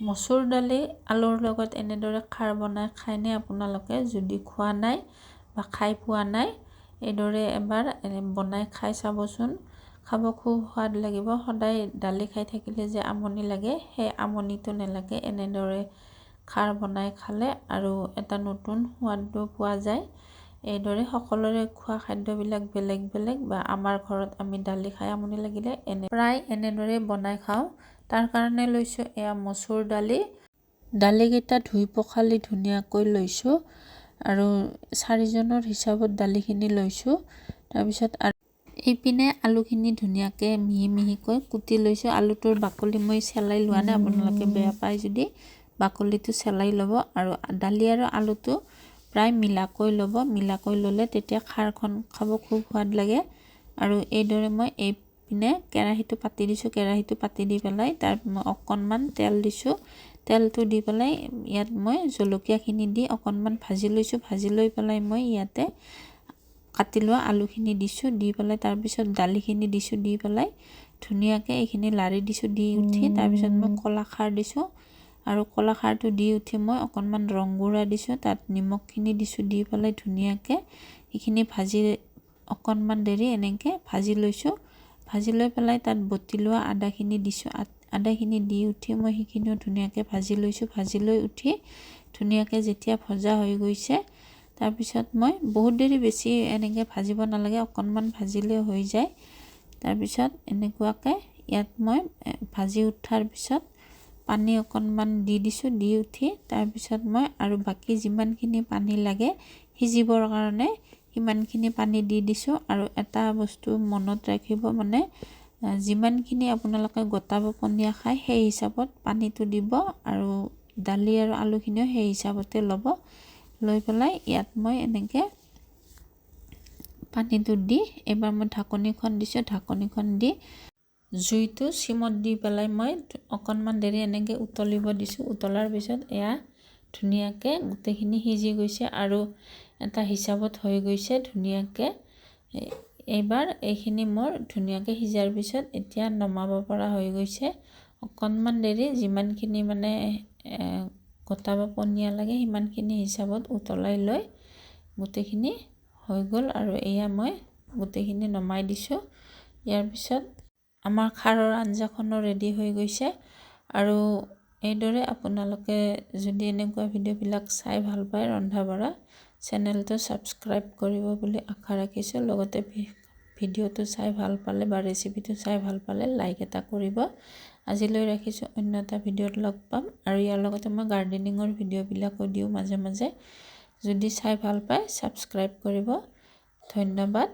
মচুৰ দালি আলুৰ লগত এনেদৰে খাৰ বনাই খাইনে আপোনালোকে? যদি খোৱা নাই বা খাই পোৱা নাই, এইদৰে এবাৰ বনাই খাই চাবচোন। খাব খুব সোৱাদ লাগিব। সদায় দালি খাই থাকিলে যে আমনি লাগে, সেই আমনিটো নালাগে এনেদৰে খাৰ বনাই খালে, আৰু এটা নতুন সোৱাদো পোৱা যায়। এইদৰে সকলোৰে খোৱা খাদ্যবিলাক বেলেগ বেলেগ, বা আমাৰ ঘৰত আমি দালি খাই আমনি লাগিলে প্ৰায় এনেদৰে বনাই খাওঁ। তাৰ কাৰণে লৈছোঁ এয়া মচুৰ দালি। দালিকেইটা ধুই পখালি ধুনীয়াকৈ লৈছোঁ, আৰু 4জনৰ হিচাপত দালিখিনি লৈছোঁ। তাৰপিছত এইপিনে আলুখিনি ধুনীয়াকৈ মিহি মিহিকৈ কুটি লৈছোঁ। আলুটোৰ বাকলি মই চেলাই লোৱা নাই, আপোনালোকে বেয়া পায় যদি বাকলিটো চেলাই ল'ব। আৰু দালি আৰু আলুটো প্ৰায় মিলাকৈ ল'ব। মিলাকৈ ল'লে তেতিয়া খাৰখন খাব খুব সোৱাদ লাগে। আৰু এইদৰে মই এইপিনে কেৰাহীটো পাতি দিছোঁ। কেৰাহীটো পাতি দি পেলাই তাত মই অকণমান তেল দিছোঁ। তেলটো দি পেলাই ইয়াত মই জলকীয়াখিনি দি অকণমান ভাজি লৈছোঁ। ভাজি লৈ পেলাই মই ইয়াতে কাটি লোৱা আলুখিনি দিছোঁ। দি পেলাই তাৰপিছত দালিখিনি দিছোঁ। দি পেলাই ধুনীয়াকৈ এইখিনি লাৰি দিছোঁ। দি উঠি তাৰপিছত মই ক'লা খাৰ দিছোঁ, আৰু ক'লা খাৰটো দি উঠি মই অকণমান ৰং গুড়া দিছোঁ। তাত নিমখখিনি দিছোঁ। দি পেলাই ধুনীয়াকৈ এইখিনি ভাজি অকণমান দেৰি এনেকৈ ভাজি লৈছোঁ। ভাজি লৈ পেলাই তাত বটি লোৱা আদাখিনি দিছোঁ। আদাখিনি দি উঠি মই সেইখিনিও ধুনীয়াকৈ ভাজি লৈছোঁ। ভাজি লৈ উঠি ধুনীয়াকৈ যেতিয়া ভজা হৈ গৈছে, তাৰপিছত মই বহুত দেৰি বেছি এনেকৈ ভাজিব নালাগে, অকণমান ভাজিলে হৈ যায়। তাৰপিছত এনেকুৱাকৈ ইয়াত মই ভাজি উঠাৰ পিছত পানী অকণমান দি দিছোঁ। দি উঠি তাৰপিছত মই আৰু বাকী যিমানখিনি পানী লাগে সিজিবৰ কাৰণে সিমানখিনি পানী দি দিছোঁ। আৰু এটা বস্তু মনত ৰাখিব, মানে যিমানখিনি আপোনালোকে গোটা পনীয়া খায় সেই হিচাপত পানীটো দিব, আৰু দালি আৰু আলুখিনিও সেই হিচাপতে ল'ব। লৈ পেলাই ইয়াত মই এনেকৈ পানীটো দি এবাৰ মই ঢাকনিখন দিছোঁ। ঢাকনিখন দি জুইটো চিমত দি পেলাই মই অকণমান দেৰি এনেকৈ উতলিব দিছোঁ। উতলাৰ পিছত এয়া ধুনীয়াকৈ গোটেইখিনি সিজি গৈছে, আৰু এটা হিচাপত হৈ গৈছে ধুনীয়াকৈ। এইবাৰ এইখিনি মোৰ ধুনীয়াকৈ সিজাৰ পিছত এতিয়া নমাব পৰা হৈ গৈছে। অকণমান দেৰি যিমানখিনি মানে গোটা বা পনীয়া লাগে সিমানখিনি হিচাপত উতলাই লৈ গোটেইখিনি হৈ গ'ল। আৰু এয়া মই গোটেইখিনি নমাই দিছোঁ। ইয়াৰ পিছত আমাৰ খাৰৰ আঞ্জাখনো ৰেডি হৈ গৈছে। আৰু এইদৰে আপোনালোকে যদি এনেকুৱা ভিডিঅ'বিলাক চাই ভাল পায় ৰন্ধা বঢ়া, চেনেলটো ছাবস্ক্ৰাইব কৰিব বুলি আশা ৰাখিছোঁ। লগতে ভিডিঅ'টো চাই ভাল পালে বা ৰেচিপিটো চাই ভাল পালে লাইক এটা কৰিব। আজিলৈ ৰাখিছোঁ, অন্য এটা ভিডিঅ'ত লগ পাম। আৰু ইয়াৰ লগতে মই গাৰ্ডেনিঙৰ ভিডিঅ'বিলাকো দিওঁ মাজে মাজে। যদি চাই ভাল পায় ছাবস্ক্ৰাইব কৰিব। ধন্যবাদ।